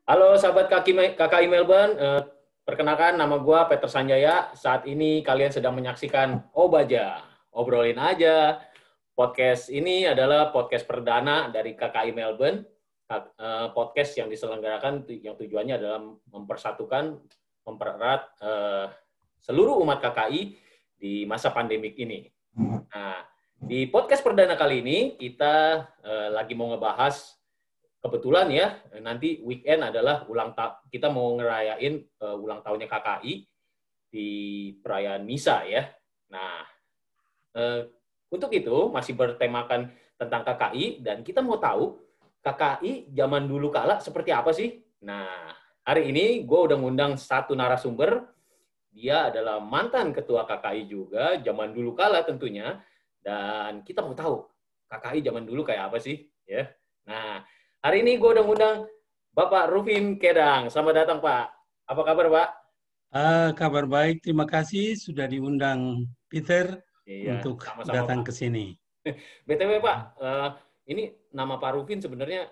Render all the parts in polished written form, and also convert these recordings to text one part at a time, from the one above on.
Halo sahabat KKI Melbourne, perkenalkan nama gue Peter Sanjaya. Saat ini kalian sedang menyaksikan Obaja, obrolin aja. Podcast ini adalah podcast perdana dari KKI Melbourne, podcast yang diselenggarakan yang tujuannya adalah mempersatukan, mempererat seluruh umat KKI di masa pandemik ini. Nah, di podcast perdana kali ini kita lagi mau ngebahas. Kebetulan ya, nanti weekend adalah kita mau ngerayain ulang tahunnya KKI di perayaan Misa ya. Nah, untuk itu masih bertemakan tentang KKI dan kita mau tahu KKI zaman dulu kala seperti apa sih? Nah, hari ini gue udah ngundang satu narasumber. Dia adalah mantan ketua KKI juga, zaman dulu kala tentunya. Dan kita mau tahu KKI zaman dulu kayak apa sih? Ya. Nah, hari ini gue udah ngundang Bapak Rufin Kedang. Selamat datang, Pak. Apa kabar, Pak? Kabar baik, terima kasih sudah diundang Peter Iya, untuk sama-sama, datang Pak. ke sini. BTW, Pak, ini nama Pak Rufin sebenarnya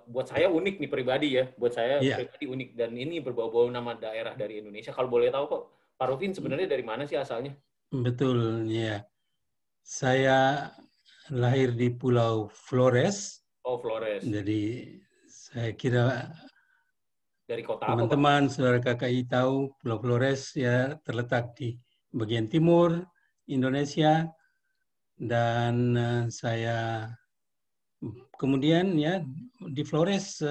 buat saya unik nih pribadi ya. Buat saya Iya, pribadi unik. Dan ini berbau-bau nama daerah dari Indonesia. Kalau boleh tahu kok, Pak Rufin sebenarnya dari mana sih asalnya? betul ya. Saya lahir di Pulau Flores, Oh, Flores. jadi saya kira Dari kota apa, Pak? teman-teman saudara KKI tahu Pulau Flores ya terletak di bagian timur Indonesia dan saya kemudian ya di Flores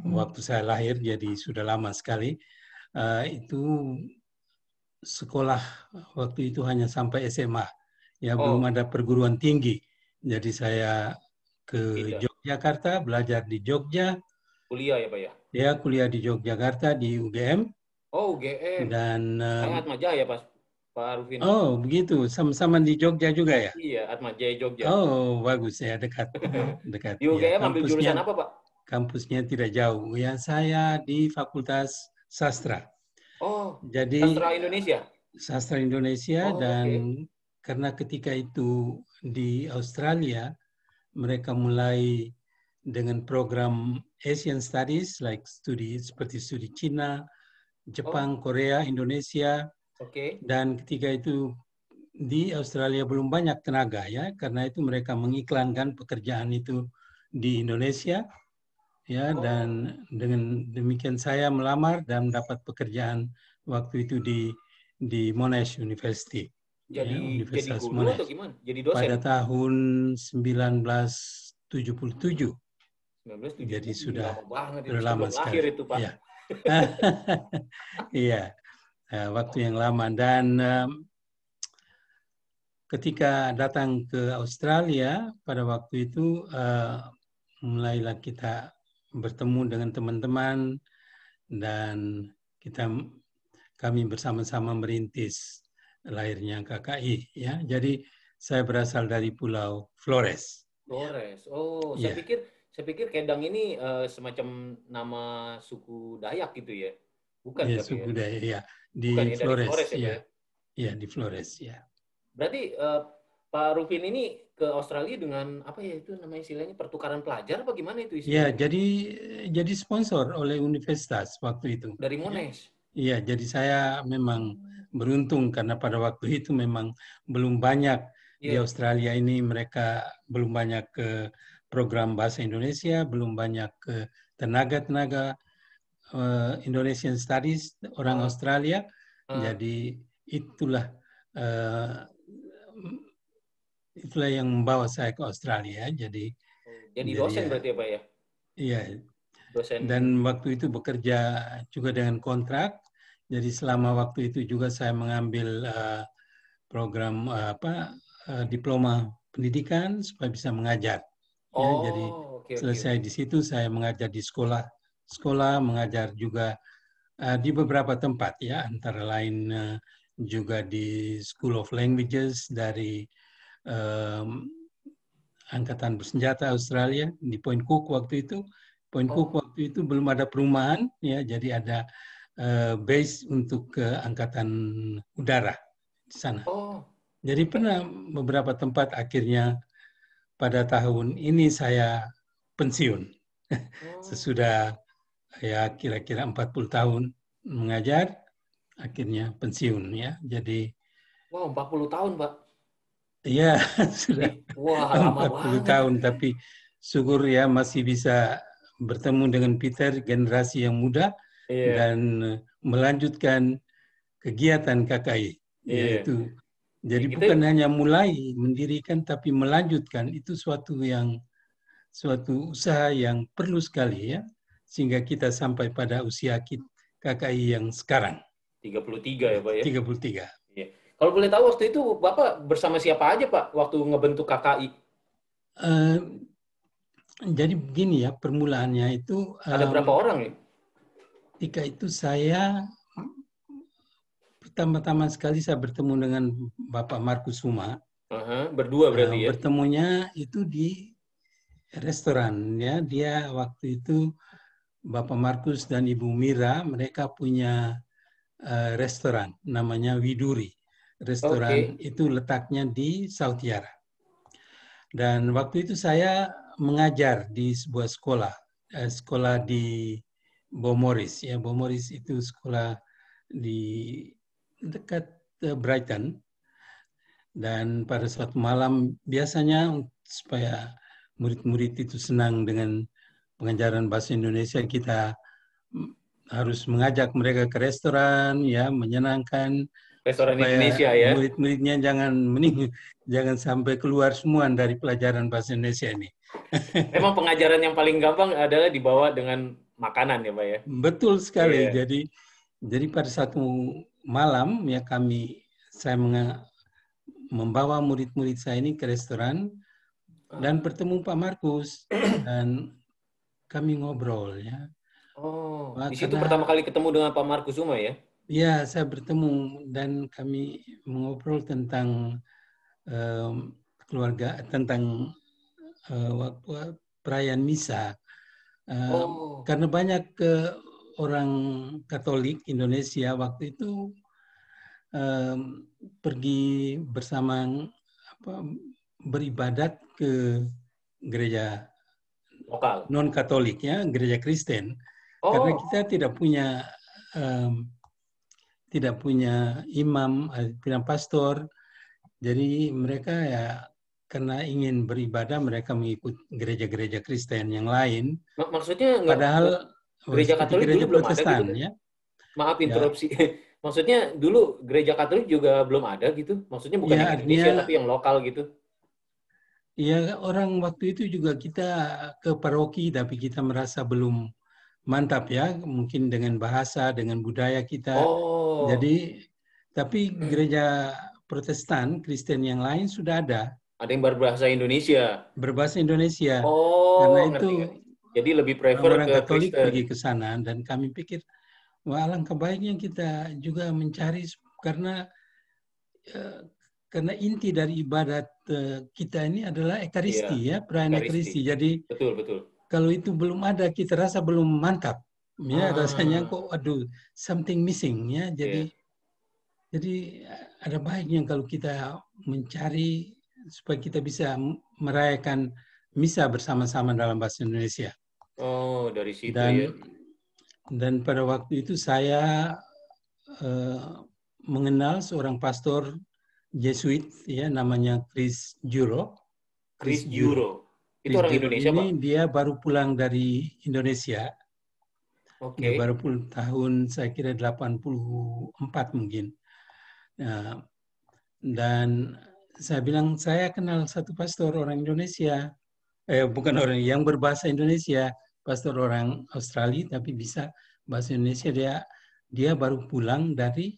waktu saya lahir jadi sudah lama sekali. Itu sekolah waktu itu hanya sampai SMA. Ya, belum Oh, ada perguruan tinggi. Jadi saya ke tidak. Yogyakarta, belajar di Jogja. Kuliah ya, Pak ya? Ya, kuliah di Yogyakarta di UGM. Oh, GM. Dan, Saya Atma Jaya, Pak Arufin. oh begitu, sama-sama di Jogja juga ya? Iya, Atma Jaya Jogja. Oh, bagus ya, dekat. Dekat, Di ya. UGM ambil jurusan apa, Pak? Kampusnya tidak jauh. Ya, saya di Fakultas Sastra. Oh, Jadi, sastra Indonesia. sastra Indonesia Oh, dan oke. karena ketika itu di Australia mereka mulai dengan program Asian Studies seperti studi Cina, Oh, Jepang, Korea, Indonesia oke. dan ketika itu di Australia belum banyak tenaga ya karena itu mereka mengiklankan pekerjaan itu di Indonesia ya Oh, dan dengan demikian saya melamar dan mendapat pekerjaan waktu itu di Monash University jadi ya jadi Universitas guru atau Monash gimana? Jadi dosen? pada tahun 1977 jadi 1977, sudah lama banget itu. sudah lama Sebelum lahir sekali itu, Pak. ya. Iya, waktu yang lama dan ketika datang ke Australia pada waktu itu mulailah kita bertemu dengan teman-teman dan kami bersama-sama merintis lahirnya KKI ya. Jadi saya berasal dari Pulau Flores. Flores. Oh, saya Ya, pikir saya pikir Kedang ini semacam nama suku Dayak gitu ya. Bukan ya tapi ya. suku Daya ya Bukan di ya dari Flores Flores ya, Pak ya. ya. Ya di Flores ya. Berarti Pak Rufin ini ke Australia dengan apa ya itu namanya istilahnya pertukaran pelajar apa gimana itu Ya, istilahnya? jadi sponsor oleh universitas waktu itu. Dari Ya, Monash. iya, jadi saya memang beruntung karena pada waktu itu memang belum banyak di Iya. Australia ini mereka belum banyak ke program bahasa Indonesia, belum banyak ke tenaga-tenaga Indonesian Studies orang Ah, Australia. ah. Jadi itulah uh, itulah yang membawa saya ke Australia. Oh, jadi Jadi dosen ya, berarti ya, Pak ya? iya. Dan Dosen. waktu itu bekerja juga dengan kontrak. Jadi selama waktu itu juga saya mengambil program diploma pendidikan supaya bisa mengajar. Ya, jadi Oh, oke oke selesai oke. di situ saya mengajar di sekolah mengajar juga di beberapa tempat ya, antara lain juga di School of Languages dari um, Angkatan Bersenjata Australia di Point Cook waktu itu. Point Cook Oh, waktu itu belum ada perumahan, ya, jadi ada base untuk Angkatan Udara di sana. oh, Jadi pernah beberapa tempat akhirnya pada tahun ini saya pensiun oh. sesudah ya kira-kira 40 tahun mengajar, akhirnya pensiun ya. Jadi Wow, 40 tahun, Pak. ya sudah Wah, lama 40 banget. tahun, tapi syukur ya masih bisa bertemu dengan Peter, generasi yang muda, Iya, dan melanjutkan kegiatan KKI. iya. Yaitu, Ya, jadi kita bukan hanya mulai mendirikan, tapi melanjutkan. Itu suatu usaha yang perlu sekali ya, sehingga kita sampai pada usia KKI yang sekarang, 33 ya, Pak ya. 33. Iya. Kalau boleh tahu waktu itu Bapak bersama siapa aja, Pak, waktu ngebentuk KKI? Eh, jadi begini ya, permulaannya itu Ada berapa orang nih? ketika itu saya pertama-tama sekali saya bertemu dengan Bapak Markus Huma. Aha, berdua berarti ya? Bertemunya itu di restoran ya. Dia waktu itu Bapak Markus dan Ibu Mira, mereka punya restoran namanya Widuri. Restoran Oke. itu letaknya di Sautiara. Dan waktu itu saya mengajar di sebuah sekolah di Beaumaris ya. Beaumaris itu sekolah di dekat Brighton. Dan pada suatu malam biasanya supaya murid-murid itu senang dengan pengajaran bahasa Indonesia, kita harus mengajak mereka ke restoran ya, menyenangkan Restoran supaya Indonesia ya. murid-muridnya jangan sampai keluar semua dari pelajaran bahasa Indonesia ini. Memang pengajaran yang paling gampang adalah dibawa dengan makanan ya, Pak ya? Betul sekali. Iya. Jadi pada satu malam ya saya membawa murid-murid saya ini ke restoran dan bertemu Pak Markus, dan kami ngobrol ya. Oh, Wah, di situ pertama karena kali ketemu dengan Pak Markus Zuma ya? ya saya bertemu dan kami mengobrol tentang keluarga, tentang waktu perayaan misa. Oh, Karena banyak orang Katolik Indonesia waktu itu pergi bersama beribadat ke gereja lokal. non Katolik ya, gereja Kristen. Karena Oh, kita um, tidak punya imam, tidak pastor, jadi mereka ya karena ingin beribadah mereka mengikut gereja-gereja Kristen yang lain. maksudnya Padahal gereja seperti Katolik dulu gereja belum ada gitu Protestan kan? ya, Maaf ya, interupsi. Maksudnya dulu gereja Katolik juga belum ada gitu? Maksudnya bukan ya yang Indonesia artinya tapi yang lokal gitu? ya orang waktu itu juga kita ke paroki tapi kita merasa belum mantap ya, mungkin dengan bahasa, dengan budaya kita. Oh, Jadi tapi gereja Protestan Kristen yang lain sudah ada ada yang berbahasa Indonesia. berbahasa Indonesia. Karena Oh, ngerti itu ngerti. Jadi lebih prefer orang-orang ke Katolik Kristen. pergi ke sana dan kami pikir, wah alangkah baiknya kita juga mencari, karena eh, karena inti dari ibadat kita ini adalah Iya, ekaristi ya, perayaan Ekaristi. ekaristi. Jadi Betul, betul. kalau itu belum ada, kita rasa belum mantap. Ya, rasanya Ah, kok aduh something missing ya. iya. Jadi ada baiknya kalau kita mencari supaya kita bisa merayakan misa bersama-sama dalam bahasa Indonesia. Oh, dari situ ya. Dan pada waktu itu saya eh, mengenal seorang pastor Jesuit ya, namanya Chris Juro. Chris Chris Juro. Juro. Itu Chris orang Juro Indonesia, Pak? ini dia baru pulang dari Indonesia. Dia Oke. baru pulang tahun saya kira 84 mungkin. Nah, dan saya bilang saya kenal satu pastor orang Indonesia. Bukan orang yang berbahasa Indonesia, pastor orang Australia tapi bisa bahasa Indonesia. Dia baru pulang dari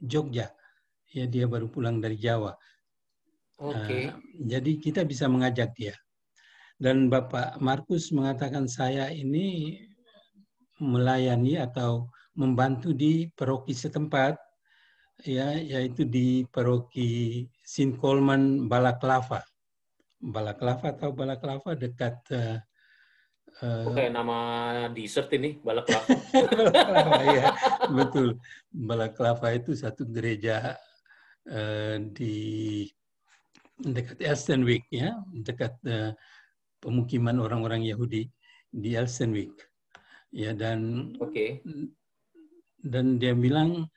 Jogja. Ya, dia baru pulang dari Jawa. Oke. Jadi kita bisa mengajak dia. Dan Bapak Markus mengatakan saya ini melayani atau membantu di paroki setempat, ya, yaitu di paroki Saint Coleman Balaklava. Balaklava atau Balaklava dekat Oh, kayak nama dessert ini, balaklava. Balaklava ya, betul. Balaklava itu satu gereja di dekat Elsternwick ya, dekat pemukiman orang-orang Yahudi di Elsternwick. Ya, dan Oke. dia bilang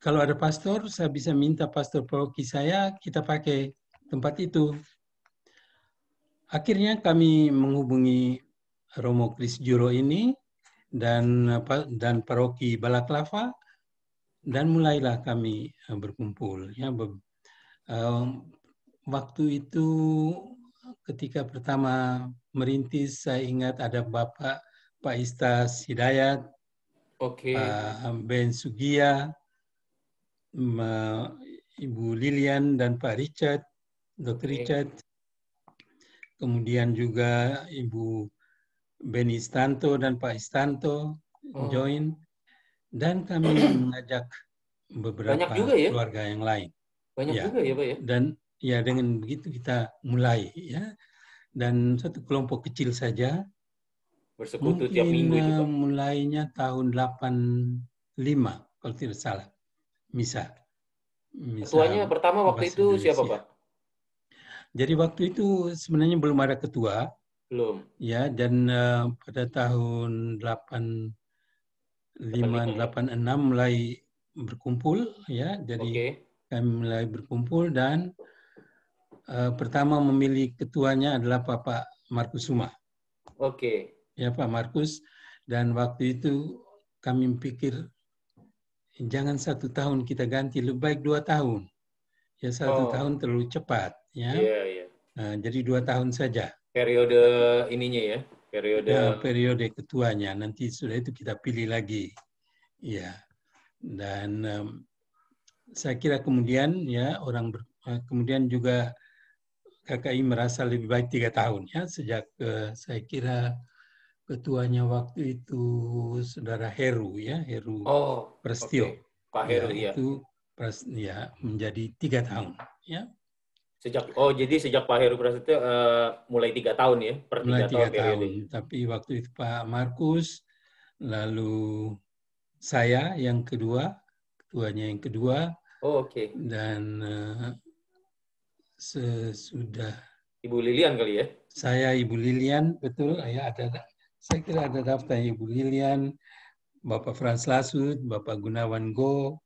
kalau ada pastor, saya bisa minta pastor paroki saya, kita pakai tempat itu. Akhirnya kami menghubungi Romo Kris Juro ini dan paroki Balaklava, dan mulailah kami berkumpul. Ya, waktu itu ketika pertama merintis, saya ingat ada Pak Istas Hidayat, Oke. Pak Ben Sugia, Ibu Lilian dan Pak Richard, Dr. Oke. Richard, kemudian juga Ibu Beni Istanto dan Pak Istanto Oh, join, dan kami mengajak banyak beberapa juga ya. keluarga yang lain. Banyak Ya, juga ya, Pak ya. dan ya dengan begitu kita mulai ya, dan satu kelompok kecil saja. Bersekutu tiap Mungkin minggu itu, Pak. mulainya tahun 85 kalau tidak salah. Misa Ketuanya pertama waktu bahasa itu siapa, Indonesia. Pak? Jadi waktu itu sebenarnya belum ada ketua, Belum. ya, dan pada tahun 85 85 ya. 86 mulai berkumpul, ya. Jadi Oke. kami mulai berkumpul, dan pertama memilih ketuanya adalah Bapak Markus Suma. Oke. Ya, Pak Markus. Dan waktu itu kami pikir jangan 1 tahun kita ganti, lebih baik 2 tahun. Ya, 1 tahun Oh, terlalu cepat, ya. iya, iya. Jadi 2 tahun saja. Periode ininya ya. Periode. Ya, periode ketuanya. Nanti sudah itu kita pilih lagi. Ya, dan saya kira kemudian ya kemudian juga KKI merasa lebih baik 3 tahun ya, sejak saya kira ketuanya waktu itu Saudara Heru ya, Heru Oh, oke. Prastio. Pak Heru, Ya, iya. itu ya menjadi 3 tahun ya. Jadi sejak Pak Heru Prasetyo mulai 3 tahun ya, per Mulai 3 tahun 3 tahun. periodenya. Tapi waktu itu Pak Markus, lalu saya yang kedua, ketuanya yang kedua, Oh, oke. dan sesudah Ibu Lilian kali ya? saya Ibu Lilian, betul ya, saya kira ada daftar Ibu Lilian, Bapak Frans Lasut, Bapak Gunawan Go,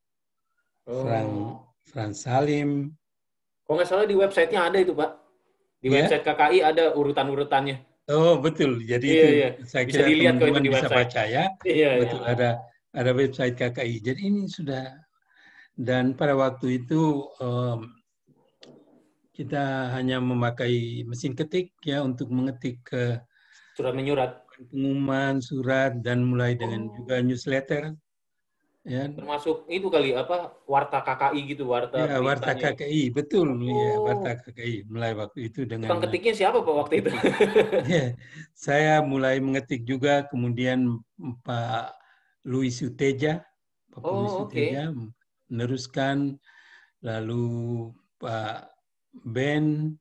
Oh. Frank Salim, Kalau nggak salah di websitenya ada itu, Pak. Di ya. website KKI ada urutan-urutannya. Oh, betul. Jadi Iya, itu iya. saya Bisa kira dilihat kok itu teman-teman di bisa website. baca ya. Iya, iya. Betul, ada website KKI. Jadi ini sudah, dan pada waktu itu kita hanya memakai mesin ketik ya untuk mengetik Surat menyurat. pengumuman, surat, dan mulai dengan Oh. juga newsletter ya. Termasuk itu kali apa? Warta KKI gitu, warta Ya, Warta beritanya. KKI, betul ya, Warta Oh. KKI. Mulai waktu itu dengan Tukang ketiknya siapa, Pak, waktu itu? ketik. Ya, saya mulai mengetik juga, kemudian Pak Louis Suteja, Oh, oke. meneruskan, lalu Pak Ben,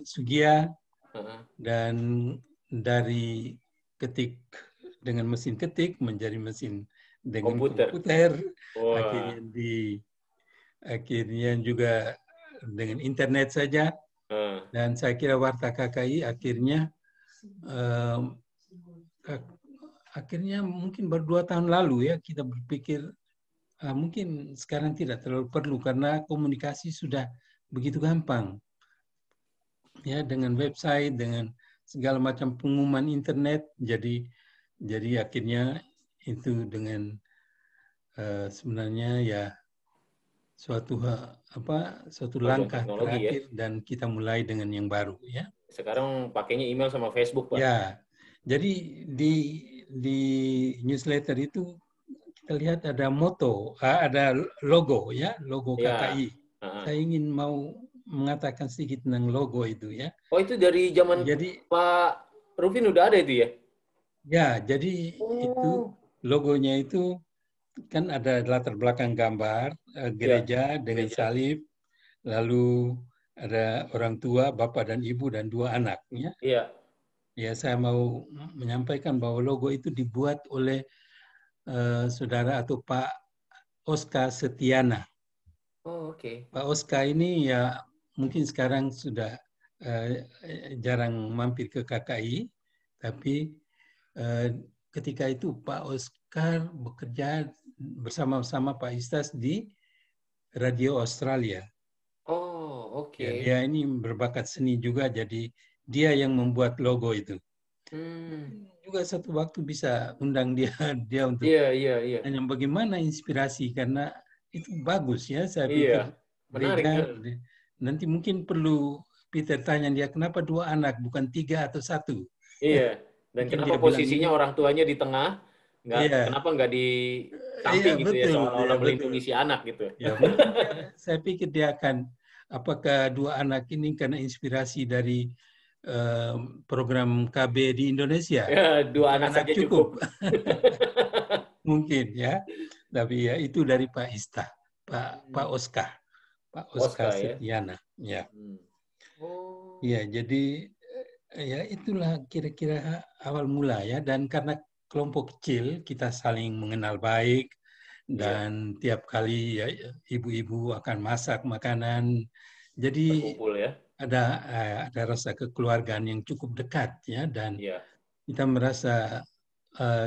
Sugia, Heeh. dan dari ketik dengan mesin ketik menjadi mesin dengan Komputer. komputer, Wah. akhirnya akhirnya juga dengan internet saja. Heeh. Dan saya kira Warta KKI akhirnya mungkin baru 2 tahun lalu ya kita berpikir mungkin sekarang tidak terlalu perlu karena komunikasi sudah begitu gampang ya, dengan website, dengan segala macam pengumuman internet. Jadi akhirnya itu dengan sebenarnya ya suatu Kemajuan langkah teknologi ya. terakhir, dan kita mulai dengan yang baru ya. Sekarang pakainya email sama Facebook, Pak. Ya, jadi di newsletter itu kita lihat ada moto, ada logo ya, logo Ya. KKI. Heeh. Saya ingin mau mengatakan sedikit tentang logo itu ya. Oh, itu dari zaman Jadi Pak Rufin udah ada itu ya? jadi itu Oh. logonya itu kan ada latar belakang gambar Ya, gereja dengan gereja. salib, lalu ada orang tua, bapak dan ibu, dan 2 anak ya. Iya. Ya, saya mau menyampaikan bahwa logo itu dibuat oleh saudara atau Pak Oska Setiana. Oh, oke. Pak Oska ini ya mungkin sekarang sudah jarang mampir ke KKI, Tapi ketika itu Pak Oscar bekerja bersama-sama Pak Istas di Radio Australia. Oh, oke. Ya, dia ini berbakat seni juga, jadi dia yang membuat logo itu. Juga satu waktu bisa undang dia untuk Iya. tanya bagaimana inspirasi, karena itu bagus ya. Saya pikir Iya, menarik. gereja nanti mungkin perlu Peter tanya dia kenapa 2 anak bukan 3 atau 1. Iya. Dan Mungkin kenapa dia bilang posisinya ini. orang tuanya di tengah? Iya, Kenapa nggak di iya samping gitu ya, betul, iya seolah-olah betul. melindungi si anak gitu. Ya mungkin saya pikir dia akan, apakah 2 anak ini karena inspirasi dari program KB di Indonesia, Ya, 2 2 anak anak saja cukup. cukup. Mungkin ya, tapi ya itu dari Pak Ista, Pak Oscar Oscar ya. Setiana, ya. Oh. Ya, jadi ya itulah kira-kira awal mula ya, dan karena kelompok kecil kita saling mengenal baik, dan tiap kali ya ibu-ibu akan masak makanan, jadi Berkumpul ya. ada rasa kekeluargaan yang cukup dekat ya, dan kita merasa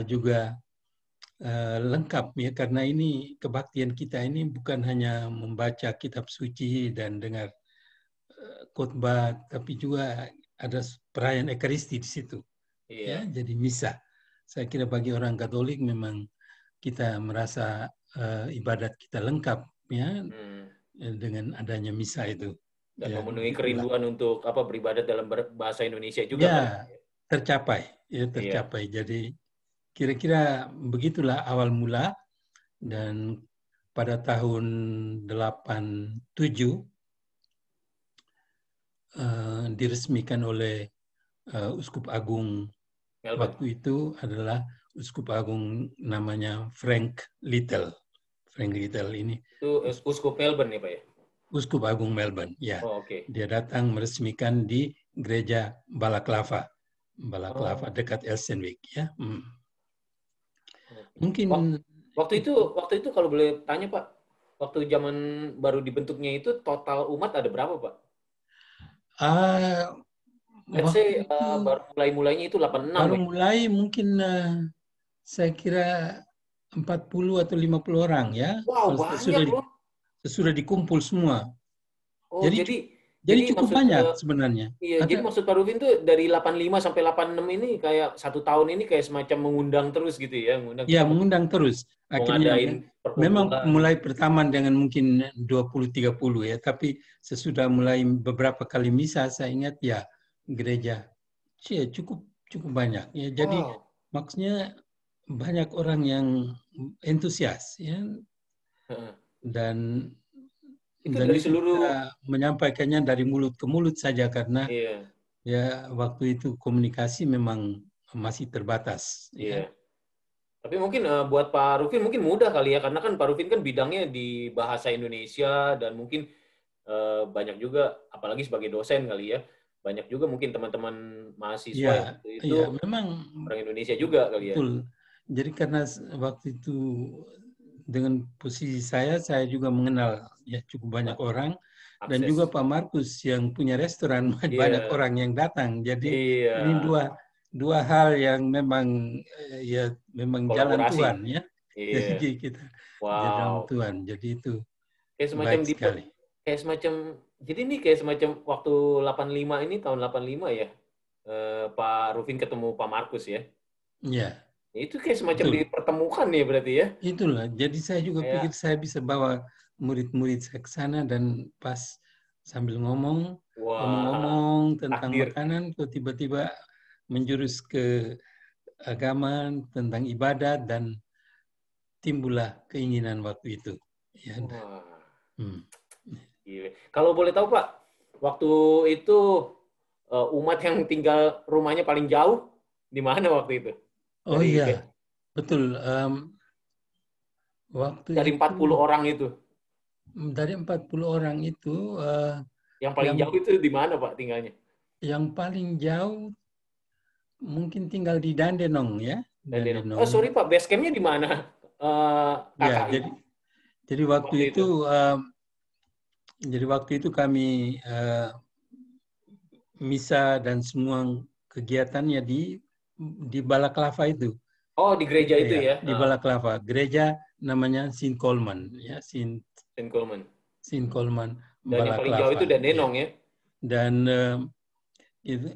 juga lengkap ya, karena ini kebaktian kita ini bukan hanya membaca kitab suci dan dengar khotbah, tapi juga ada perayaan Ekaristi di situ. Ya, jadi misa. Saya kira bagi orang Katolik memang kita merasa ibadat kita lengkap ya dengan adanya misa itu. Dan Ya, memenuhi begitulah. kerinduan untuk beribadat dalam bahasa Indonesia juga Ya, kan. tercapai. Jadi kira-kira begitulah awal mula, dan pada tahun 87 diresmikan oleh Uskup Agung Melbourne. Waktu itu adalah Uskup Agung namanya Frank Little. Frank Little ini. Itu Uskup Melbourne ya Pak ya? Uskup Agung Melbourne, ya. Oh, okay. Dia datang meresmikan di gereja Balaclava dekat Elsternwick, ya. Mungkin waktu itu kalau boleh tanya Pak, waktu zaman baru dibentuknya itu total umat ada berapa Pak? Let's say baru mulainya itu 86 baru mulai mungkin saya kira 40 atau 50 orang ya. Wow, banyak loh. Sudah dikumpul semua. Oh, jadi cukup banyak sebenarnya. Iya, jadi maksud Pak Rufin tuh dari 85 sampai 86 ini kayak 1 tahun ini kayak semacam mengundang terus gitu ya, mengundang terus. Akhirnya memang mulai pertama dengan mungkin 20-30 ya, tapi sesudah mulai beberapa kali misa saya ingat ya gereja cukup banyak ya. Jadi maksudnya banyak orang yang antusias ya. Dan dari seluruh kita menyampaikannya dari mulut ke mulut saja karena ya waktu itu komunikasi memang masih terbatas. Iya. Tapi mungkin buat Pak Rufin mungkin mudah kali ya, karena kan Pak Rufin kan bidangnya di bahasa Indonesia dan mungkin banyak juga, apalagi sebagai dosen kali ya, banyak juga mungkin teman-teman mahasiswa itu memang orang Indonesia juga kali ya. Betul. Jadi karena waktu itu dengan posisi saya juga mengenal ya cukup banyak orang, dan juga Pak Markus yang punya restoran banyak orang yang datang. Jadi ini dua hal yang memang ya memang jalan Tuhan ya. Jadi kita jalan Tuhan. Jadi itu kayak semacam baik sekali. Kayak semacam jadi ini kayak semacam waktu 85 ini tahun 85 ya. Pak Rufin ketemu Pak Markus ya. Iya. Itu kayak semacam dipertemukan ya berarti ya. Itulah. Jadi saya juga pikir saya bisa bawa murid-murid saya ke sana, dan pas sambil ngomong tentang makanan, kok tiba-tiba menjurus ke agama, tentang ibadat, dan timbullah keinginan waktu itu. Ya. Kalau boleh tahu Pak, waktu itu umat yang tinggal rumahnya paling jauh di mana waktu itu? Oh iya, betul. Waktu dari 40 orang itu. Dari 40 orang itu. Yang paling jauh itu di mana Pak tinggalnya? Yang paling jauh mungkin tinggal di Dandenong ya. Dandenong. Oh sorry Pak, base campnya di mana? Ya, jadi waktu itu kami misa dan semua kegiatannya di di Balaklava itu. Oh, di gereja itu ya? Di Balaklava. Gereja namanya Saint Coleman, ya, Saint Coleman. Coleman Dan yang paling jauh itu Balaklava. Dandenong ya? Dan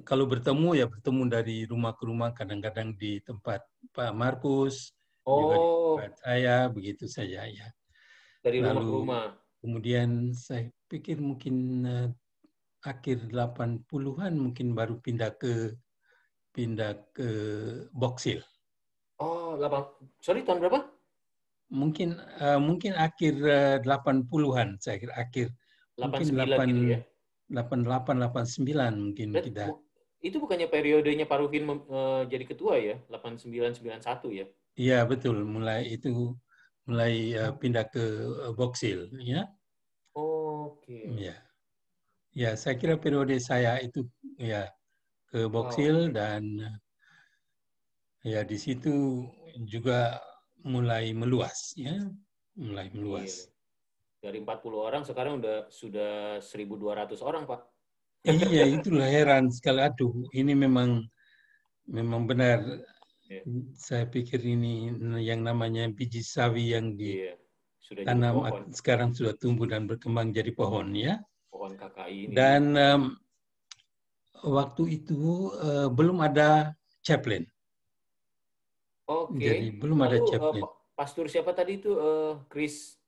kalau bertemu ya bertemu dari rumah ke rumah, kadang-kadang di tempat Pak Markus, juga di tempat saya, begitu saja ya. Dari rumah ke Lalu rumah. kemudian saya pikir mungkin akhir 80-an mungkin baru pindah ke Box Hill. Oh, tahun berapa? Mungkin akhir 80-an, saya kira akhir. Mungkin 89 gitu ya? 88, 89 mungkin kita. Itu bukannya periodenya Pak Rufin jadi ketua ya? 89, 91 ya? Iya, betul. Mulai pindah ke Box Hill, ya. Oke. Ya. Ya, saya kira periode saya itu ya ke Box Hill dan ya di situ juga mulai meluas, ya. Mulai meluas. Dari 40 orang sekarang sudah 1.200 orang, Pak. Iya, itulah heran sekali. Aduh, ini memang benar. Saya pikir ini yang namanya biji sawi yang ditanam sekarang sudah tumbuh dan berkembang jadi pohon, ya. Pohon KKI ini. Dan waktu itu belum ada chaplain. Oke. Jadi belum ada chaplain. Pastor siapa tadi itu? Chris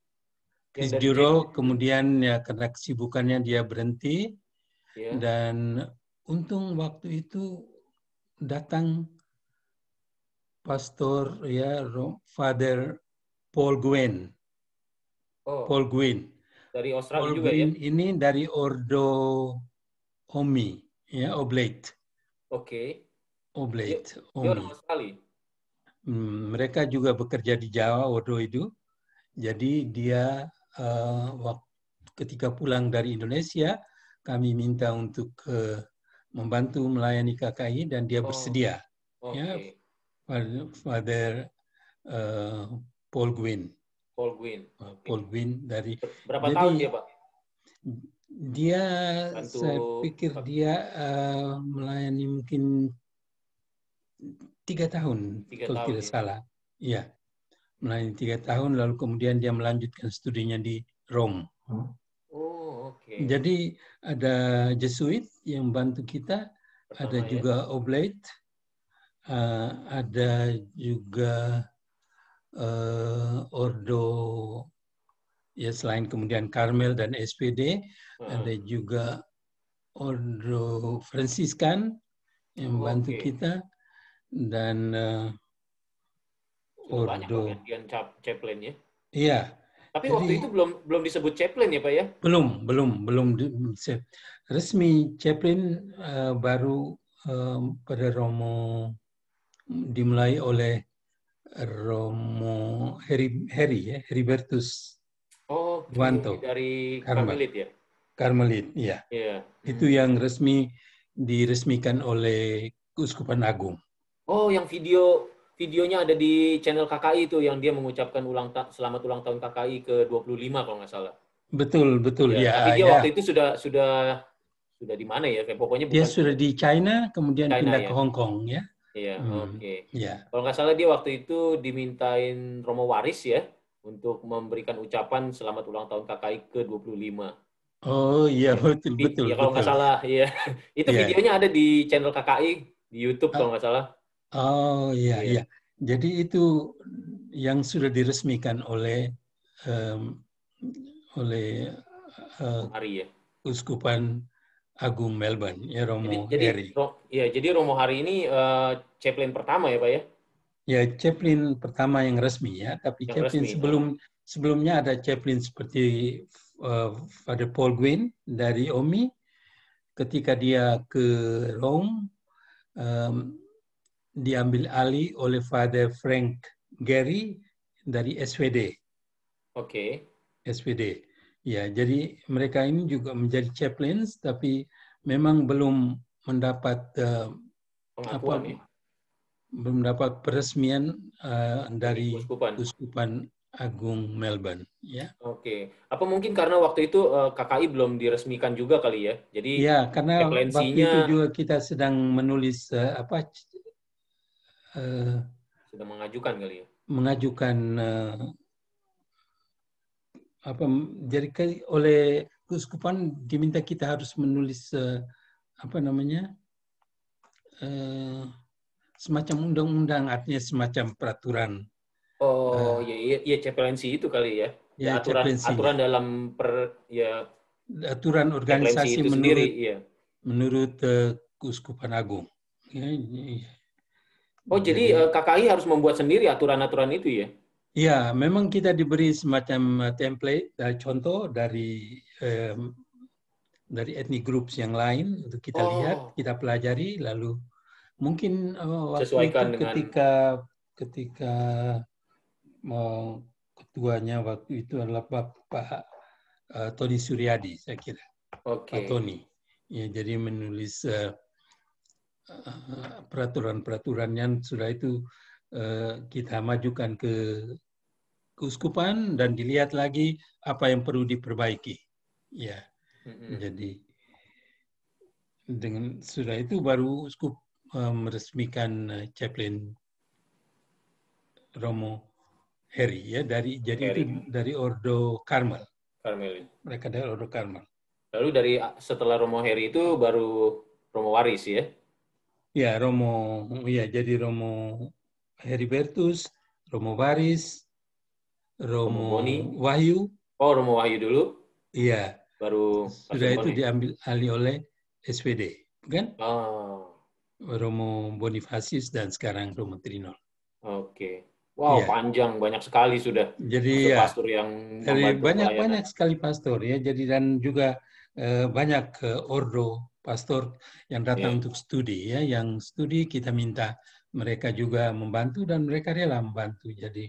Juro, kemudian ya karena kesibukannya dia berhenti. Yeah. Dan untung waktu itu datang pastor ya Father Paul Gwen. Paul Gwen. Dari Australia Paul juga Gwen ya? ini dari Ordo Omi, ya, Oblate. Oke. Oblate. Dia orang Australia. Mereka juga bekerja di Jawa, Ordo itu. Jadi dia ketika pulang dari Indonesia, kami minta untuk membantu melayani KKI dan dia bersedia. Ya, Father Paul Gwyn. Paul Gwyn dari. Berapa tahun dia, Pak? Dia, saya pikir dia melayani mungkin 3 tahun, kalau tidak salah. Iya, melayani 3 tahun, lalu kemudian dia melanjutkan studinya di Rome. Jadi ada Jesuit yang bantu kita, ada juga Oblate, ada juga Ordo, ya selain kemudian Karmel dan SPD, ada juga Ordo Fransiskan yang membantu kita, dan Ordo chaplain ya. Iya. Tapi jadi, waktu itu belum disebut chaplain ya, Pak ya? Belum resmi. Chaplain baru pada Romo dimulai oleh Romo Heribertus. Wanto. Dari Karmelit ya? Karmelit, iya. Itu yang diresmikan oleh Keuskupan Agung. Oh, yang videonya ada di channel KKI itu yang dia mengucapkan selamat ulang tahun KKI ke-25 kalau nggak salah. Betul. Ya, tapi dia waktu itu sudah di mana ya? Pokoknya dia sudah di China, kemudian pindah ke Hong Kong ya. Iya, oke. Ya. Kalau nggak salah dia waktu itu dimintain Romo Waris ya untuk memberikan ucapan selamat ulang tahun KKI ke-25. Oh iya, betul. Ya kalau nggak salah, iya. Itu videonya ada di channel KKI di YouTube kalau nggak salah. Oh iya. Jadi itu yang sudah diresmikan oleh Uskupan Agung Melbourne, ya, Romo Heri. Jadi Romo Hari ini chaplain pertama ya, Pak ya? Ya, chaplain pertama yang resmi ya, tapi chaplain sebelumnya ada chaplain seperti Father Paul Gwyn dari OMI. Ketika dia ke Rome, diambil alih oleh Father Frank Gehry dari SWT. Oke. SPD. Ya, jadi mereka ini juga menjadi chaplains, tapi memang belum mendapat pengakuan ya? Belum dapat peresmian dari Uskupan Agung Melbourne. Ya. Oke. Apa mungkin karena waktu itu KKI belum diresmikan juga kali ya? Jadi ya, karena waktu itu juga kita sedang menulis Sudah mengajukan kali ya? mengajukan jadi oleh keuskupan diminta kita harus menulis semacam undang-undang, artinya semacam peraturan. Oh, ya chaplaincy itu kali ya. Ya Ya, aturan chaplaincy-nya. dalam Aturan chaplaincy organisasi itu sendiri, iya. menurut Keuskupan Agung. Ya, Oh, jadi jadi KKI harus membuat sendiri aturan-aturan itu ya? ya, memang kita diberi semacam template dari contoh dari ethnic groups yang lain untuk kita lihat, Oh, kita pelajari, lalu mungkin waktu itu sesuaikan dengan ketika ketuanya waktu itu adalah Pak Tony Suryadi, saya kira. Pak oke. Tony. Ya, jadi menulis peraturan-peraturan yang sudah itu kita majukan ke keuskupan dan dilihat lagi apa yang perlu diperbaiki. Ya, jadi dengan sudah itu baru uskup meresmikan chaplain Romo Heri ya jadi itu Harry dari Ordo Karmel. Karmeli. Mereka dari Ordo Karmel. Lalu setelah Romo Heri itu baru Romo Waris ya? Ya, ya jadi Romo Heribertus, Romo Baris, Romo Romo Boni. Wahyu. Oh, Romo Wahyu dulu, Iya, baru sudah Pastor itu Boni. diambil alih oleh SPD, kan? Oh, Romo Bonifacius dan sekarang Romo Trinol. oke. Wow, Iya, panjang, banyak sekali sudah jadi ya pastor-pastor yang dari membantu pelayanan. banyak sekali pastor ya. Jadi dan juga banyak ordo pastor yang datang Ya, untuk studi ya. Yang studi kita minta mereka juga membantu dan mereka rela membantu. Jadi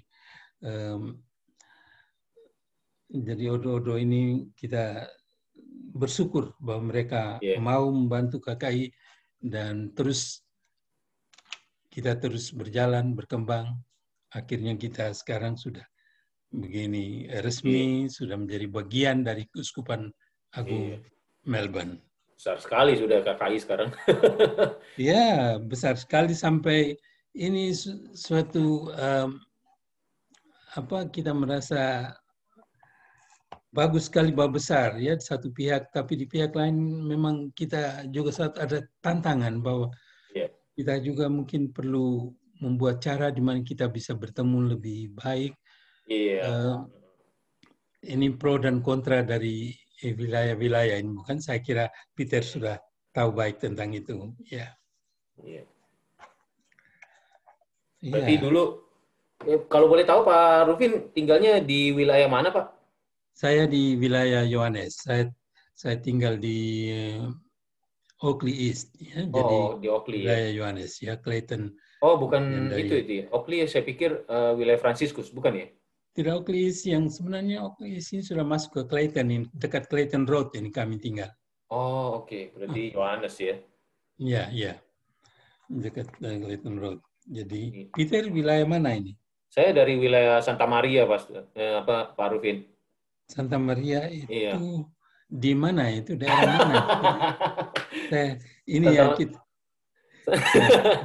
ordo-ordo ini kita bersyukur bahwa mereka ya, mau membantu KKI dan kita terus berjalan, berkembang. Akhirnya kita sekarang sudah begini iya, resmi, sudah menjadi bagian dari Keuskupan iya. Agung Melbourne. Besar sekali sudah KKI sekarang. Ya, besar sekali sampai ini suatu kita merasa bagus sekali bahwa besar ya di satu pihak, tapi di pihak lain memang kita juga saat ada tantangan bahwa Iya, kita juga mungkin perlu membuat cara di mana kita bisa bertemu lebih baik. iya, Ini pro dan kontra dari wilayah-wilayah ini, bukan? Saya kira Peter sudah tahu baik tentang itu. Ya, iya. Berarti iya. dulu, kalau boleh tahu Pak Rufin tinggalnya di wilayah mana Pak? Saya di wilayah Yohanes. Saya tinggal di Oakley East, ya. Jadi Oh, di Oakley ya. wilayah Yohanes, ya Clayton. Oh, bukan Yang dari itu ya. Oakley saya pikir wilayah Fransiskus, bukan ya? tidak Oakley East yang sebenarnya Oakley East ini sudah masuk ke Clayton, ini dekat Clayton Road ini kami tinggal. Oh, oke. Berarti Yohanes ya. Ya, ya, dekat Clayton Road. Jadi Peter wilayah mana ini? Saya dari wilayah Santa Maria, Pak Rufin. Santa Maria Iya. itu di mana itu daerah mana? Saya, ini ya Santa, kita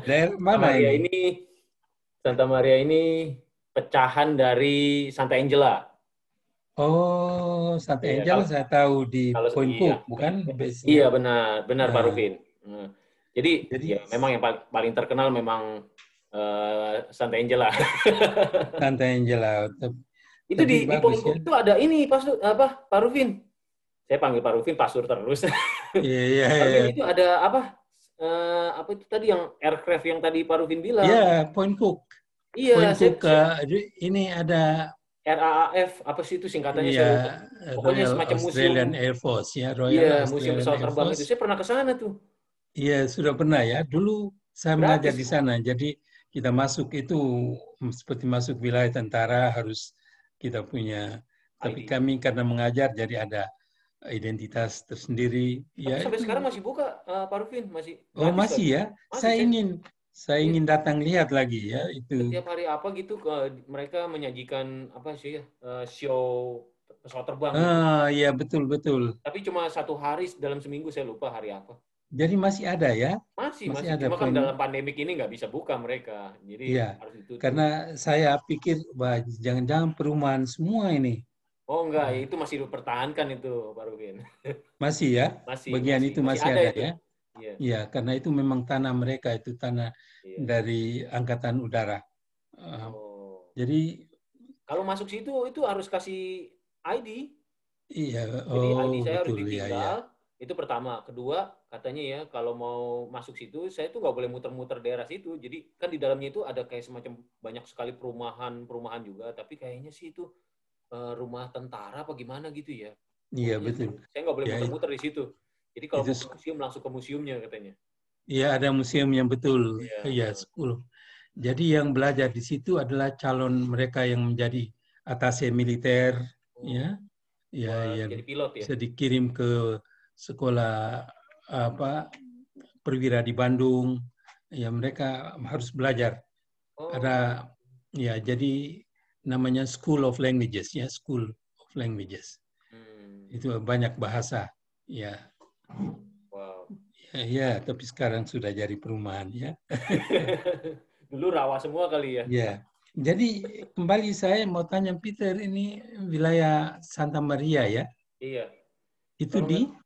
daerah Santa mana Maria ini? ini Santa Maria ini pecahan dari Santa Angela. Oh, Santa Iya, Angela saya tahu di kalau Point iya, Cook, bukan base-nya. iya benar, benar Pak Nah, Rufin. Jadi jadi ya memang yang paling terkenal memang Santa Angela. Santa Angela, Itu tapi di bagus Poinku ya. itu ada ini Pak Rufin. Saya panggil Pak Rufin Pasur terus. Iya, iya, Pak iya. Rufin itu ada apa? Apa itu tadi yang aircraft yang tadi Pak Rufin bilang? Ya, Point Cook. Point Iya, Cook ini ada RAAF apa sih itu singkatannya ya saya lupa. Pokoknya Royal semacam museum. Australian Air Force ya, Royal Iya, museum Australian pesawat Air terbang itu. Force. Saya pernah ke sana tuh. Iya, sudah pernah ya. Dulu saya mengajar Gratis di itu. sana. Jadi kita masuk itu seperti masuk wilayah tentara harus kita punya. Tapi ID. kami karena mengajar jadi ada identitas tersendiri. Tapi Ya sampai itu. sekarang masih buka, Pak Rufin, masih Oh gratis masih tapi. ya. Masih Saya saya ingin saya iya, ingin datang lihat lagi ya itu. setiap hari apa gitu mereka menyajikan apa sih ya show pesawat terbang gitu. Ah ya betul betul. Tapi cuma satu hari dalam seminggu saya lupa hari apa. Jadi masih ada ya? Masih, Masih masih. ada Cuma kan poin. dalam pandemik ini nggak bisa buka mereka. Jadi Iya, harus ditutup. karena saya pikir, wah, jangan-jangan perumahan semua ini. Oh enggak, Nah, itu masih dipertahankan itu, Pak Rufin. masih ya, Masih, bagian masih. itu Masih masih ada ada itu. ya. Iya, Iya, karena itu memang tanah mereka, itu tanah iya. dari Angkatan Udara. Uh, Oh. jadi, Kalau masuk situ itu harus kasih ID. iya, Jadi oh ID saya harus betul ya, ya. ditinggal. Itu pertama. Kedua, katanya ya kalau mau masuk situ, saya tuh nggak boleh muter-muter daerah situ. Jadi kan di dalamnya itu ada kayak semacam banyak sekali perumahan juga. Tapi kayaknya sih itu rumah tentara apa gimana gitu ya. Iya Pokoknya betul. saya nggak boleh Ya muter-muter di situ. Jadi kalau itu, mau ke museum langsung ke museumnya katanya. iya ada museum yang betul, Iya. ya 10. Jadi yang belajar di situ adalah calon mereka yang menjadi atase militer, ya, Oh, ya buat yang jadi pilot ya. bisa dikirim ke sekolah apa perwira di Bandung, ya mereka harus belajar. Ada Oh. ya jadi namanya School of Languages ya, School of Languages. Hmm. Itu banyak bahasa, ya. Wow. Ya, ya, tapi sekarang sudah jadi perumahan ya. Dulu rawa semua kali ya. Ya. Jadi kembali saya mau tanya Peter, ini wilayah Santa Maria ya. Iya. Itu Kalau di nggak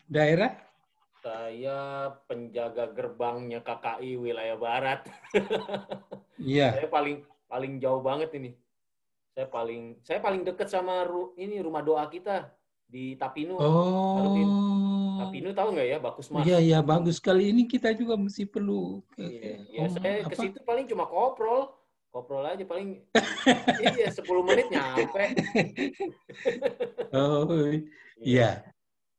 daerah? saya penjaga gerbangnya KKI wilayah Barat. Saya Iya. paling paling jauh banget ini. Saya paling dekat sama ini rumah doa kita di Tapinu, Arufin. Oh. Tapinu tahu nggak ya, Bakus Iya, Mas? ya bagus sekali. Ini kita juga mesti perlu Iya, ya om saya ke apa? situ paling cuma koprol. Koprol aja paling iya 10 menit nyampe. Oh, Iya, iya.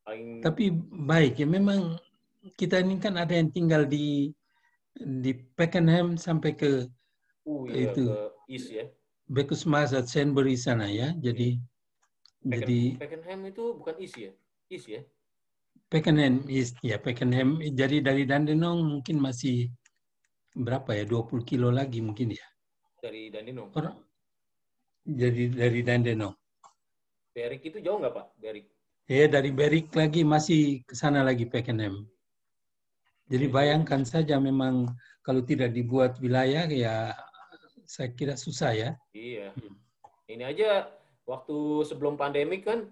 paling Tapi baik ya. Memang kita ini kan ada yang tinggal di Pakenham sampai ke iya ke itu East ya. Bekusmas at Sainsbury sana ya. Iya. Jadi Pakenham itu bukan East ya? East ya? Pakenham East ya, Pakenham. Jadi dari Dandenong mungkin masih berapa ya? 20 kilo lagi mungkin ya. Dari Dandenong. Orang jadi dari Dandenong. Berwick itu jauh nggak Pak? Berwick. Ya dari Berwick lagi masih ke sana lagi Pakenham. Jadi Iya juga bayangkan ya. saja memang kalau tidak dibuat wilayah ya saya kira susah ya. Iya. Ini aja waktu sebelum pandemik kan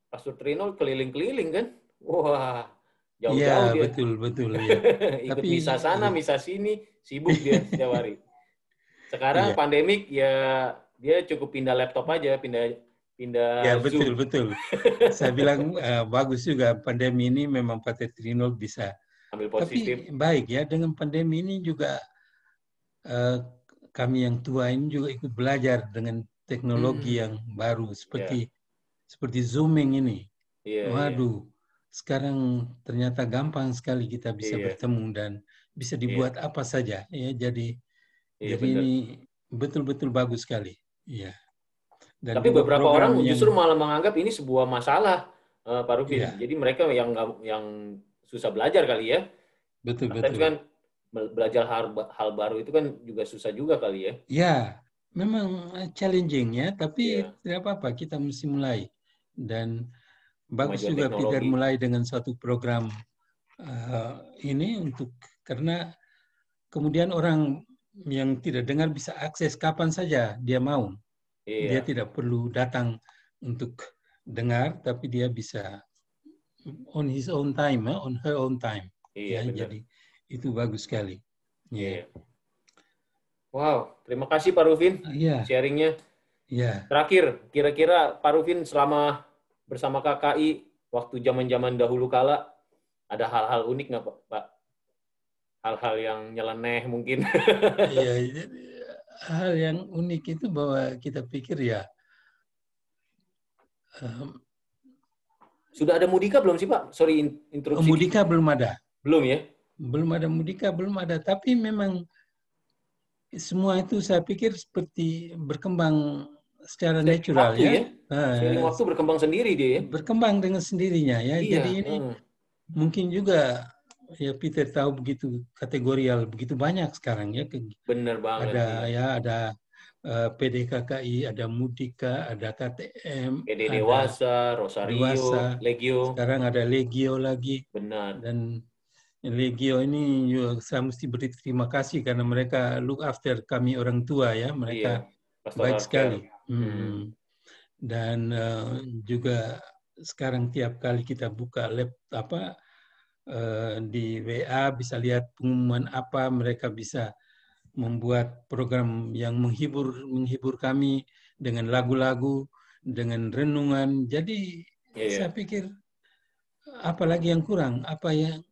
Pastor Trino keliling-keliling kan. Wah, Iya, jauh-jauh dia. betul betul ya. Ikut Tapi misa sana, misa sini, sibuk dia setiap hari. Sekarang iya, pandemik ya dia cukup pindah laptop aja, pindah ya pindah betul Zoom. betul. Saya bilang bagus juga pandemi ini memang Pak Trino bisa. Ambil positif. Tapi baik ya dengan pandemi ini juga eh, kami yang tua ini juga ikut belajar dengan teknologi Hmm, yang baru ya, seperti Zooming ini. iya, iya, Waduh, sekarang ternyata gampang sekali kita bisa iya, bertemu dan bisa iya, dibuat apa saja ya. Jadi iya jadi benar. ini betul-betul bagus sekali. Ya. Dan Tapi juga beberapa program orang yang justru malah menganggap ini sebuah masalah, Pak Rufin. ya Jadi mereka yang susah belajar kali ya. Sometimes betul-betul. kan belajar hal baru itu kan juga susah juga kali ya. Ya, memang challenging ya, tapi Iya, tidak apa-apa, kita mesti mulai. Dan bagus kemajuan juga Peter teknologi. mulai dengan suatu program uh, ini untuk karena kemudian orang yang tidak dengar bisa akses kapan saja dia mau. Dia Iya, tidak perlu datang untuk dengar, tapi dia bisa on his own time, on her own time. iya Ya, benar. jadi itu bagus sekali. Ya, Iya. Wow, terima kasih Pak Rufin ya, sharingnya. ya. Terakhir, kira-kira Pak Rufin selama bersama KKI waktu zaman-zaman dahulu kala ada hal-hal unik nggak Pak? Hal-hal yang nyeleneh mungkin. Iya, hal yang unik itu bahwa kita pikir ya Sudah ada Mudika belum sih Pak? Sorry interupsi dikit. Mudika belum ada, Belum ya? Mudika belum ada. Tapi memang semua itu saya pikir seperti berkembang secara Seiring natural waktu ya. ya? Seiring waktu berkembang sendiri dia ya? Berkembang dengan sendirinya ya. Iya. Jadi ini mungkin juga ya Peter tahu begitu kategorial begitu banyak sekarang ya. Bener banget. Ada Iya. ya ada PDKKI, ada Mudika, ada KTM, PD ada Dewasa, Rosario, Dewasa, Legio. sekarang ada Legio lagi. Benar. Dan Legio ini juga saya mesti beri terima kasih karena mereka look after kami orang tua ya, mereka Iya, baik pastoral sekali. care. Hmm. Dan juga sekarang tiap kali kita buka laptop di WA bisa lihat pengumuman apa, mereka bisa membuat program yang menghibur kami dengan lagu-lagu, dengan renungan. Jadi Iya. saya pikir apalagi yang kurang, apa yang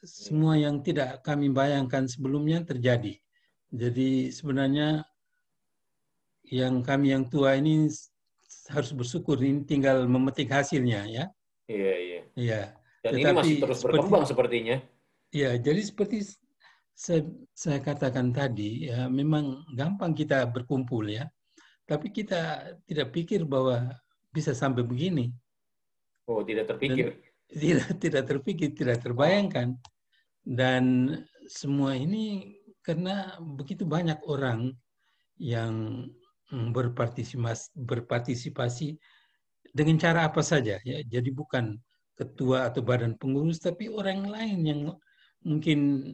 semua yang tidak kami bayangkan sebelumnya terjadi. Jadi sebenarnya yang kami yang tua ini harus bersyukur, ini tinggal memetik hasilnya ya. Iya, iya. Iya. Dan ini masih Tetapi terus berkembang sepertinya. ya, jadi seperti saya katakan tadi, ya memang gampang kita berkumpul ya, tapi kita tidak pikir bahwa bisa sampai begini Oh, tidak dan terpikir. tidak terpikir, tidak Wow. terbayangkan. Dan semua ini karena begitu banyak orang yang berpartisipasi dengan cara apa saja ya. Jadi bukan ketua atau badan pengurus, tapi orang lain yang mungkin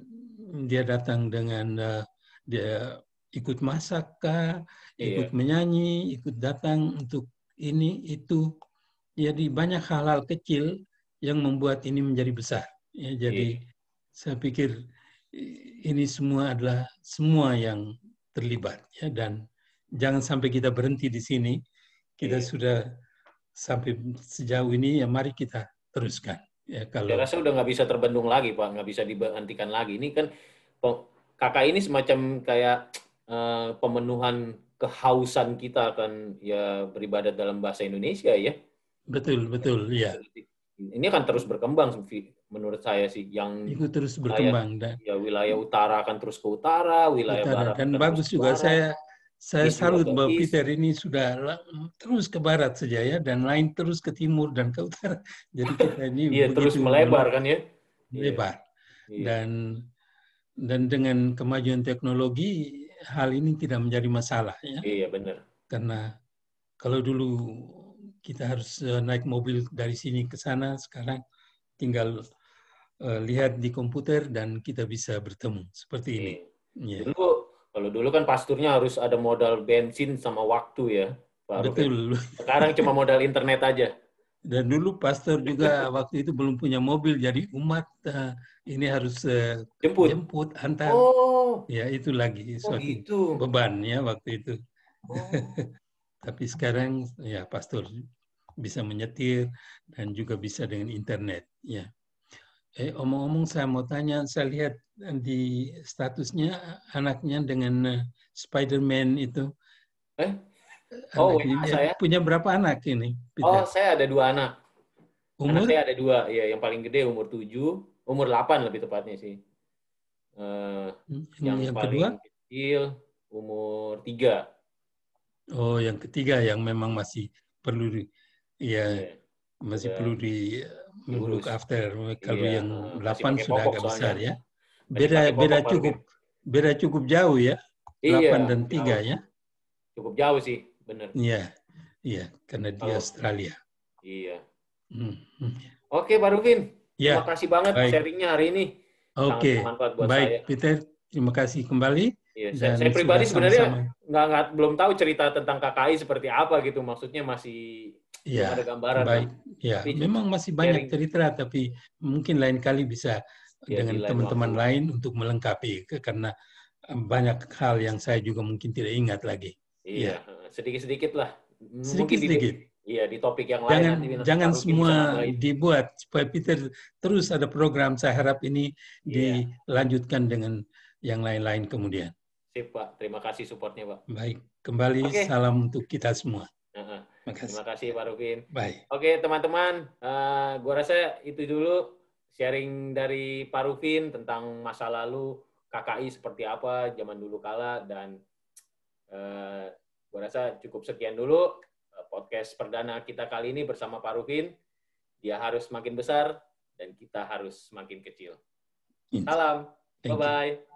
dia datang dengan dia ikut masak kah, ikut Iya, menyanyi, ikut datang untuk ini itu. Jadi banyak hal-hal kecil yang membuat ini menjadi besar. Ya, jadi iya, saya pikir ini semua adalah semua yang terlibat ya, dan jangan sampai kita berhenti di sini. Kita iya. sudah sampai sejauh ini ya mari kita teruskan. Ya Saya kalau rasa udah nggak bisa terbendung lagi, Pak. Nggak bisa dihentikan lagi. Ini kan kakak ini semacam kayak pemenuhan kehausan kita kan ya beribadat dalam bahasa Indonesia ya. betul betul ya, Ini akan terus berkembang menurut saya sih. Yang ikut terus wilayah berkembang dan wilayah utara akan terus ke utara, wilayah utara, barat dan akan terus bagus ke juga barat, saya east juga salut ke bahwa east. Peter ini sudah terus ke barat saja ya, dan lain terus ke timur dan ke utara. Jadi kita ini Iya, terus begitu melebar kan ya. Iya, lebar. iya, Dan dengan kemajuan teknologi hal ini tidak menjadi masalah ya, iya benar. karena kalau dulu kita harus naik mobil dari sini ke sana, sekarang tinggal lihat di komputer dan kita bisa bertemu seperti ini. Iya. Ya, Dulu, kalau dulu kan pasturnya harus ada modal bensin sama waktu ya, Pak Rufin. betul. Sekarang cuma modal internet aja. Dan dulu pastor juga waktu itu belum punya mobil, jadi umat ini harus Jemput. jemput, antar. Oh, Ya itu lagi oh suatu gitu. beban ya waktu itu. Oh, Tapi sekarang ya pastor bisa menyetir dan juga bisa dengan internet. Ya. Omong-omong saya mau tanya, saya lihat di statusnya anaknya dengan Spider-Man itu. eh, oh WA Anaknya saya. punya berapa anak ini, Oh, Peter? saya ada 2 anak. Anak Umur? saya ada 2. Ya, yang paling gede umur 7, umur 8 lebih tepatnya sih. Eh, yang Yang kedua? paling kecil umur 3. Oh, yang ketiga yang memang masih perlu ya Iya, masih udah perlu look diurus. after. Kalau Iya, yang masih 8 pakai sudah popok agak soalnya. besar ya. Masih pakai popok, Pak Rufin. Beda cukup jauh ya. Iya, 8 dan 3 jauh. ya. Cukup jauh sih, bener. Iya, iya, karena di Kalau Australia. iya. Hmm, hmm. Oke, Pak Rufin. Terima Ya, kasih banget baik. sharingnya hari ini. Sangat Oke, bermanfaat buat baik saya. Peter. Terima kasih kembali Iya, dan saya sudah pribadi sebenarnya sama-sama. belum tahu cerita tentang KKI seperti apa gitu. Maksudnya masih belum ada Ya, gambaran lah. baik. Ya, Tapi memang masih banyak sharing cerita, tapi mungkin lain kali bisa ya di dengan lain waktu. teman-teman lain untuk melengkapi, karena banyak hal yang saya juga mungkin tidak ingat lagi. Iya, Ya, sedikit-sedikit lah. Mungkin sedikit-sedikit. di topik yang lain nanti Pak Jangan Rufin bisa semua nambahin. dibuat supaya Peter terus ada program. Saya harap ini Iya, dilanjutkan dengan yang lain-lain kemudian. sip Pak. Terima kasih supportnya Pak. Baik, kembali Oke. salam untuk kita semua. Heeh. Terima kasih. Terima kasih Pak Rufin. Baik. Oke teman-teman, gua rasa itu dulu sharing dari Pak Rufin tentang masa lalu KKI seperti apa zaman dulu kala, dan gua rasa cukup sekian dulu podcast perdana kita kali ini bersama Pak Rufin. Dia harus makin besar dan kita harus makin kecil. Salam, Thank you. bye-bye.